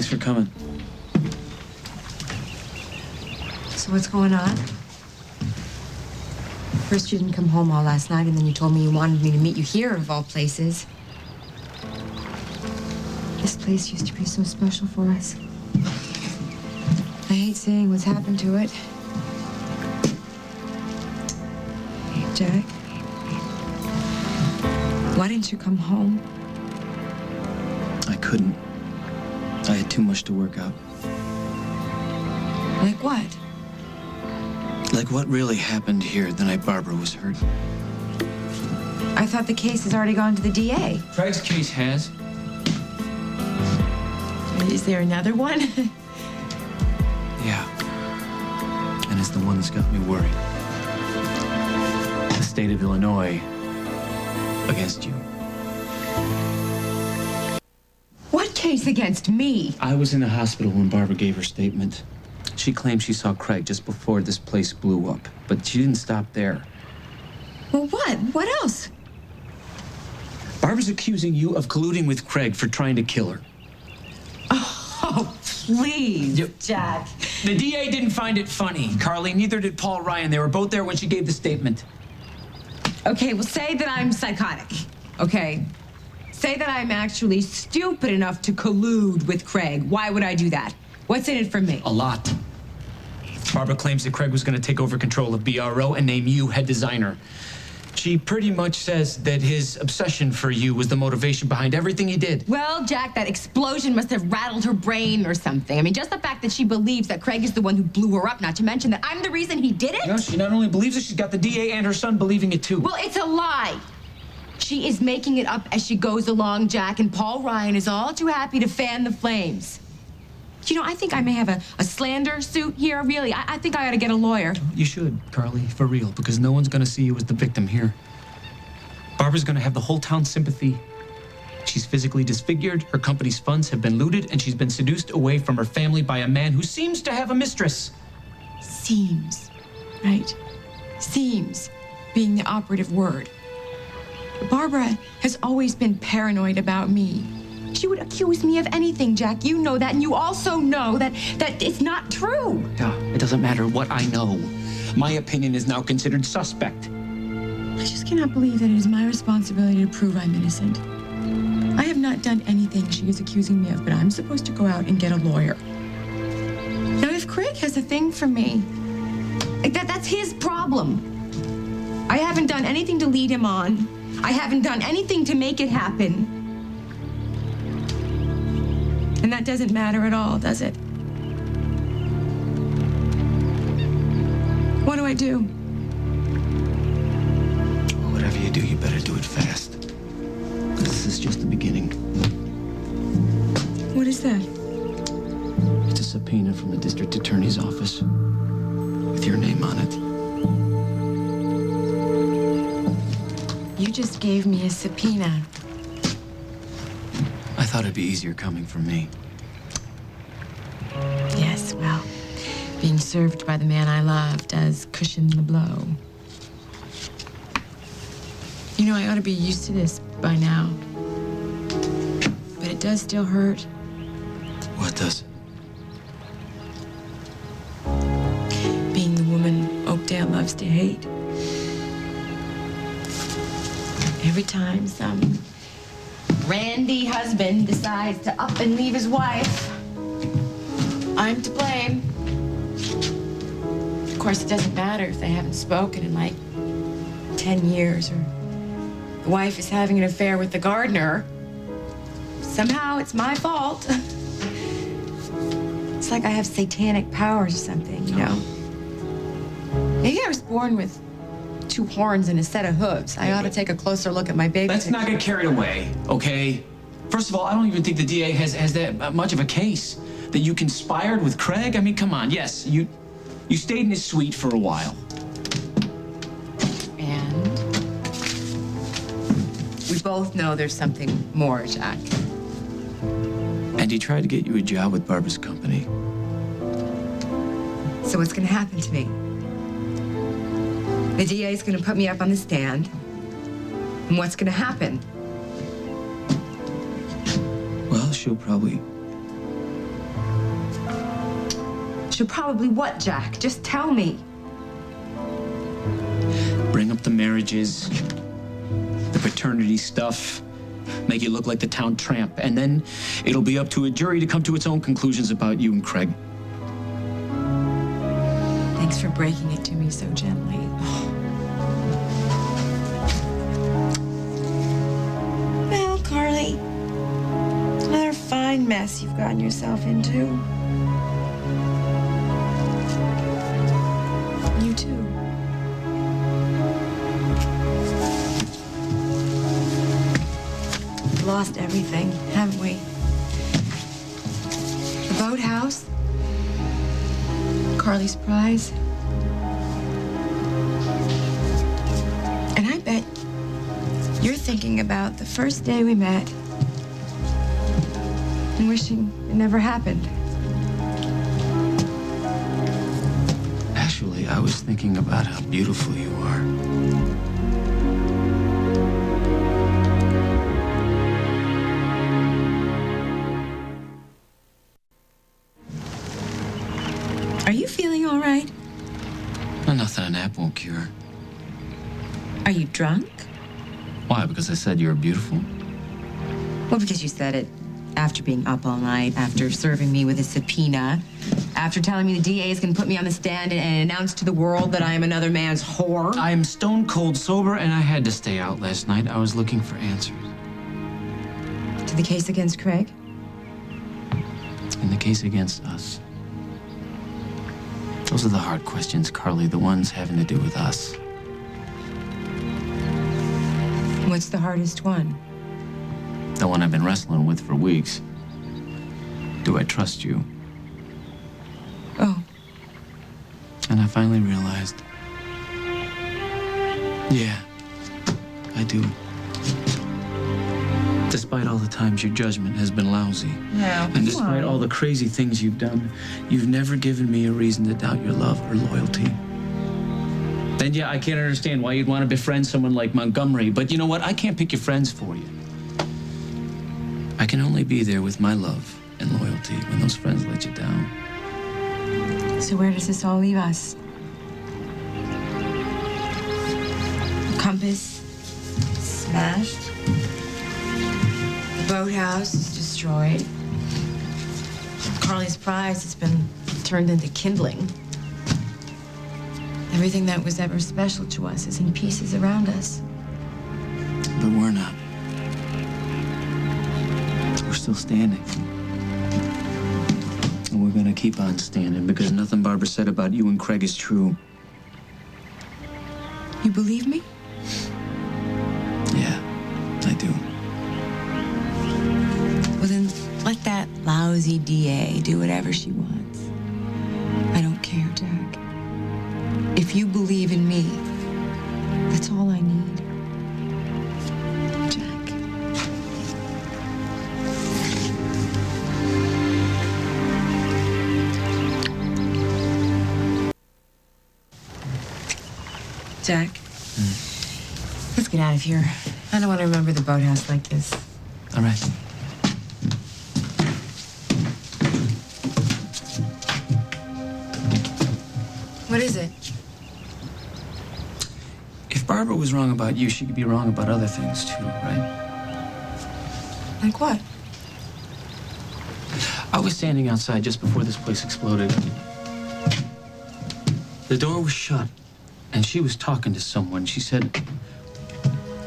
Thanks for coming. So what's going on? First you didn't come home all last night, and then you told me you wanted me to meet you here, of all places. This place used to be so special for us. I hate saying what's happened to it. Jack, why didn't you come home? I couldn't. I had too much to work out. Like what? Like what really happened here the night Barbara was hurt. I thought the case has already gone to the DA. Craig's case has. Is there another one? Yeah. And it's the one that's got me worried. The state of Illinois against you. What case against me? I was in the hospital when Barbara gave her statement. She claimed she saw Craig just before this place blew up, but she didn't stop there. Well, what? What else? Barbara's accusing you of colluding with Craig for trying to kill her. Oh, please, Jack. The DA didn't find it funny, Carly. Neither did Paul Ryan. They were both there when she gave the statement. Okay, well, say that I'm psychotic, okay? Say that I'm actually stupid enough to collude with Craig. Why would I do that? What's in it for me? A lot. Barbara claims that Craig was going to take over control of BRO and name you head designer. She pretty much says that his obsession for you was the motivation behind everything he did. Well, Jack, that explosion must have rattled her brain or something. I mean, just the fact that she believes that Craig is the one who blew her up, not to mention that I'm the reason he did it? No, she not only believes it, she's got the DA and her son believing it too. Well, it's a lie. She is making it up as she goes along, Jack, and Paul Ryan is all too happy to fan the flames. You know, I think I may have a slander suit here, really. I think I ought to get a lawyer. You should, Carly, for real, because no one's going to see you as the victim here. Barbara's going to have the whole town's sympathy. She's physically disfigured, her company's funds have been looted, and she's been seduced away from her family by a man who seems to have a mistress. Seems, right? Seems being the operative word. Barbara has always been paranoid about me. She would accuse me of anything, Jack. You know that, and you also know that it's not true. Yeah, it doesn't matter what I know. My opinion is now considered suspect. I just cannot believe that it is my responsibility to prove I'm innocent. I have not done anything she is accusing me of, but I'm supposed to go out and get a lawyer. Now, if Craig has a thing for me, that's his problem. I haven't done anything to lead him on. I haven't done anything to make it happen. And that doesn't matter at all, does it? What do I do? Whatever you do, you better do it fast. This is just the beginning. What is that? It's a subpoena from the district attorney's office with your name on it. You just gave me a subpoena. I thought it'd be easier coming from me. Yes, well, being served by the man I love does cushion the blow. You know, I ought to be used to this by now. But it does still hurt. What does? Being the woman Oakdale loves to hate. Every time some randy husband decides to up and leave his wife, I'm to blame. Of course, it doesn't matter if they haven't spoken in like 10 years, or the wife is having an affair with the gardener. Somehow it's my fault. It's like I have satanic powers or something, you know? Maybe I was born with 2 horns and a set of hooves. I ought to take a closer look at my baby. Let's not get carried away, okay? First of all, I don't even think the DA has that much of a case. That you conspired with Craig? I mean, come on. Yes, you stayed in his suite for a while. And we both know there's something more, Jack. And he tried to get you a job with Barbara's company. So what's going to happen to me? The DA is going to put me up on the stand. And what's going to happen? Well, she'll probably She'll probably what, Jack? Just tell me. Bring up the marriages, the paternity stuff, make you look like the town tramp, and then it'll be up to a jury to come to its own conclusions about you and Craig. Thanks for breaking it to me so gently. Well, Carly, another fine mess you've gotten yourself into. You too. We've lost everything, haven't we? The boathouse, Carly's prize. And I bet you're thinking about the first day we met and wishing it never happened. Actually, I was thinking about how beautiful you are. Are you feeling all right? Well, nothing an app won't cure. Are you drunk? Why? Because I said you were beautiful? Well, because you said it after being up all night, after serving me with a subpoena, after telling me the DA is going to put me on the stand and announce to the world that I am another man's whore. I am stone cold sober, and I had to stay out last night. I was looking for answers. To the case against Craig? In the case against us. Those are the hard questions, Carly, the ones having to do with us. What's the hardest one? The one I've been wrestling with for weeks. Do I trust you? Oh, And I finally realized, yeah, I do. Despite all the times your judgment has been lousy, no. and despite all the crazy things you've done, you've never given me a reason to doubt your love or loyalty. And yeah, I can't understand why you'd want to befriend someone like Montgomery, but you know what? I can't pick your friends for you. I can only be there with my love and loyalty when those friends let you down. So where does this all leave us? The compass smashed. The boathouse is destroyed. Carly's prize has been turned into kindling. Everything that was ever special to us is in pieces around us. But we're not. We're still standing. And we're gonna keep on standing because nothing Barbara said about you and Craig is true. You believe me? Yeah, I do. Well, then let that lousy DA do whatever she wants. I don't care, Jack. If you believe in me, that's all I need. Jack. Jack. Let's get out of here. I don't want to remember the boathouse like this. All right. What is it? If Barbara was wrong about you, she could be wrong about other things too, right? Like what? I was standing outside just before this place exploded. The door was shut, and she was talking to someone. She said,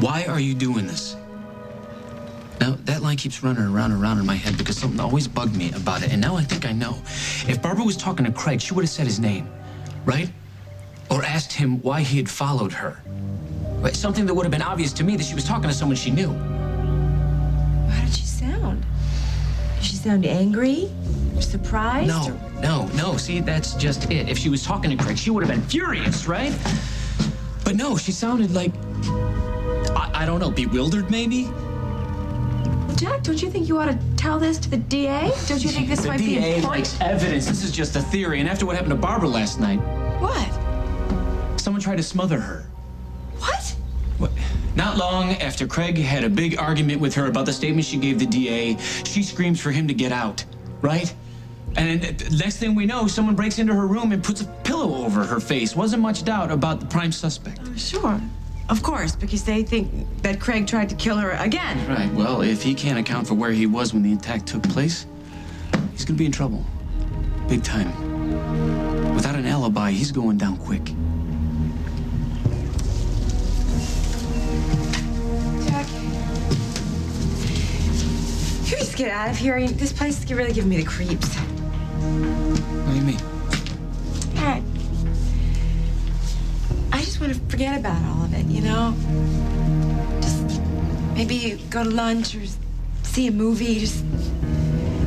"Why are you doing this?" Now, that line keeps running around and around in my head because something always bugged me about it, and now I think I know. If Barbara was talking to Craig, she would have said his name, right? Or asked him why he had followed her. Right? Something that would have been obvious to me that she was talking to someone she knew. How did she sound? Did she sound angry? Or surprised? No. See, that's just it. If she was talking to Craig, she would have been furious, right? But no, she sounded like, I don't know, bewildered maybe? Well, Jack, don't you think you ought to tell this to the DA? Don't you think this might be The DA important? likes evidence. This is just a theory. And after what happened to Barbara last night, What? someone tried to smother her. What? What? Not long after Craig had a big argument with her about the statement she gave the DA, she screams for him to get out, right? And next thing we know, someone breaks into her room and puts a pillow over her face. Wasn't much doubt about the prime suspect. Sure. Of course, because they think that Craig tried to kill her again. Right, well, if he can't account for where he was when the attack took place, he's gonna be in trouble. Big time. Without an alibi, he's going down quick. Jack, can we just get out of here? This place is really giving me the creeps. What do you mean? All right. I just want to forget about all of it, you know? Just maybe go to lunch or see a movie. Just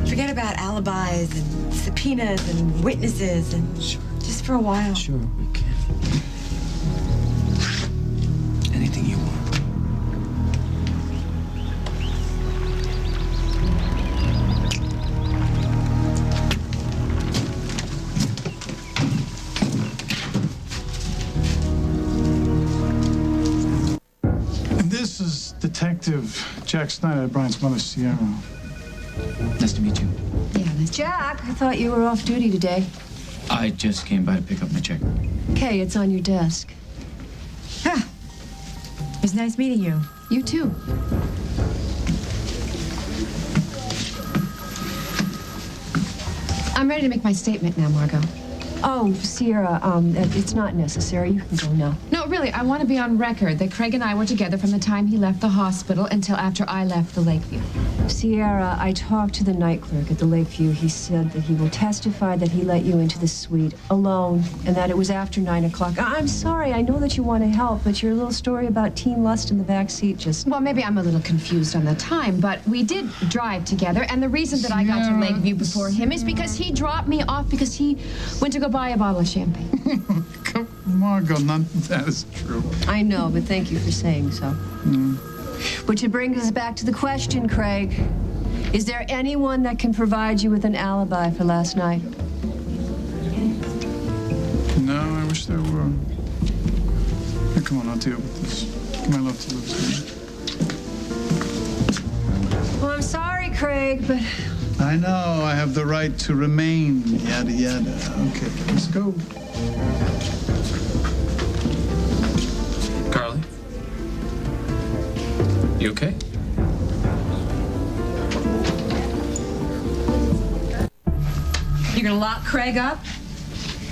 forget about alibis and subpoenas and witnesses and just for a while. Sure, we can. Anything you want. This is Detective Jack Snyder, Brian's mother, Sierra. Nice to meet you. Yeah, Jack, I thought you were off duty today. I just came by to pick up my check. Okay, it's on your desk. Ah, it was nice meeting you. You too. I'm ready to make my statement now, Margo. Oh, Sierra, it's not necessary. You can go now. No, really, I want to be on record that Craig and I were together from the time he left the hospital until after I left the Lakeview. Sierra, I talked to the night clerk at the Lakeview. He said that he will testify that he let you into the suite alone and that it was after 9 o'clock. I'm sorry, I know that you want to help, but your little story about teen lust in the back seat just... Well, maybe I'm a little confused on the time, but we did drive together, and the reason that I got to Lakeview before him is because he dropped me off because he went to go buy a bottle of champagne. Come, Margo, none of that is true. I know, but thank you for saying so. Which brings us back to the question, Craig. Is there anyone that can provide you with an alibi for last night? No, I wish there were. Now, come on, I'll deal with this. My love to lose. Well, I'm sorry, Craig, but... I know, I have the right to remain, yada, yada. Okay, let's go. Carly? You okay? You're gonna lock Craig up?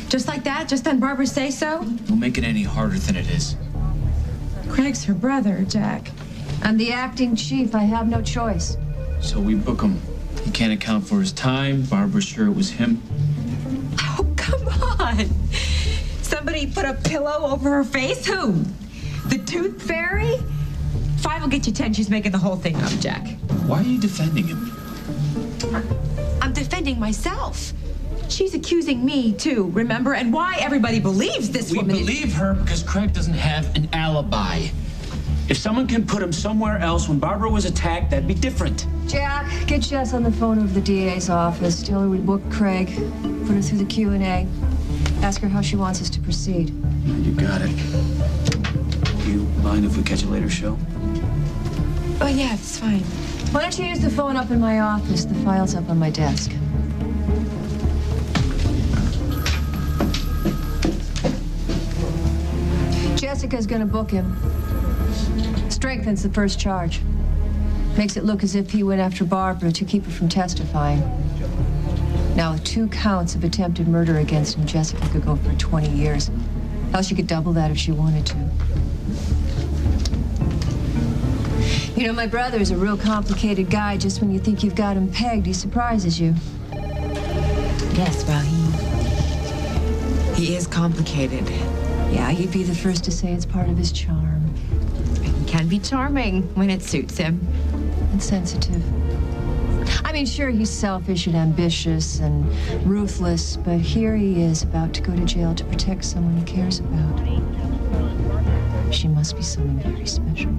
Just like that? Just on Barbara's say-so? Don't make it any harder than it is. Craig's her brother, Jack. I'm the acting chief. I have no choice. So we book him. He can't account for his time. Barbara's sure it was him. Oh, come on. Somebody put a pillow over her face? Who? The Tooth Fairy? 5 will get you 10. She's making the whole thing up, Jack. Why are you defending him? I'm defending myself. She's accusing me, too, remember? And why everybody believes this We woman believe her because Craig doesn't have an alibi. If someone can put him somewhere else when Barbara was attacked, that'd be different. Jack, get Jess on the phone over to the DA's office. Tell her we booked Craig. Put her through the Q&A. Ask her how she wants us to proceed. You got it. You mind if we catch a later show? Oh, yeah, it's fine. Why don't you use the phone up in my office? The file's up on my desk. Jessica's gonna book him. Strengthens the first charge. Makes it look as if he went after Barbara to keep her from testifying. Now, with 2 counts of attempted murder against him, Jessica could go for 20 years. Hell, she could double that if she wanted to. You know, my brother's a real complicated guy. Just when you think you've got him pegged, he surprises you. Yes, well, he is complicated. Yeah, you'd be the first to say it's part of his charm. He can be charming when it suits him. And sensitive. I mean, sure, he's selfish and ambitious and ruthless, but here he is about to go to jail to protect someone he cares about. She must be someone very special.